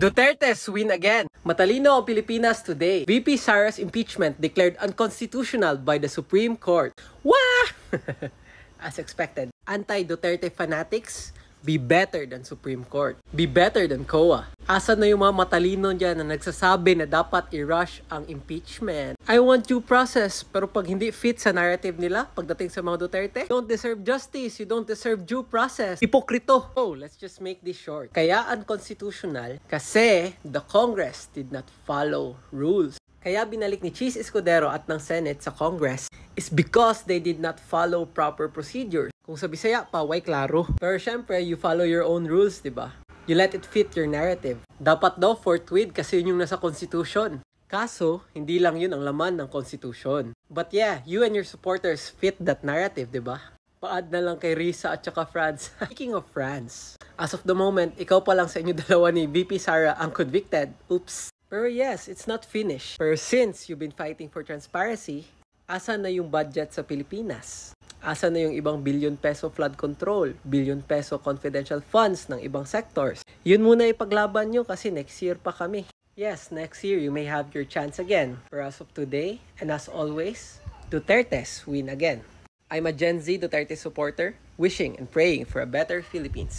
Duterte's win again. Matalino ang Pilipinas today. VP Sara's impeachment declared unconstitutional by the Supreme Court. Wah! As expected, anti-Duterte fanatics, be better than Supreme Court. Be better than COA. Asa na yung mga matalino dyan na nagsasabi na dapat i-rush ang impeachment? I want due process, pero pag hindi fit sa narrative nila, pagdating sa mga Duterte, you don't deserve justice, you don't deserve due process. Hipokrito. Oh, let's just make this short. Kaya unconstitutional kasi the Congress did not follow rules. Kaya binalik ni Cheese Escudero at ng Senate sa Congress is because they did not follow proper procedures. Kung sa Bisaya, paway klaro. Pero syempre, you follow your own rules, diba? You let it fit your narrative. Dapat daw forthwith kasi yun yung nasa Constitution. Kaso, hindi lang yun ang laman ng Constitution. But yeah, you and your supporters fit that narrative, diba? Pa-add na lang kay Risa at saka France. Speaking of France, as of the moment, ikaw pa lang sa inyo dalawa ni VP Sara ang convicted. Oops. Pero yes, it's not finished. Pero since you've been fighting for transparency, asa na yung budget sa Pilipinas? Asa na yung ibang billion-peso flood control, billion-peso confidential funds ng ibang sectors? Yun muna ipaglaban nyo kasi next year pa kami. Yes, next year you may have your chance again. Pero as of today, and as always, Duterte's win again. I'm a Gen Z Duterte supporter, wishing and praying for a better Philippines.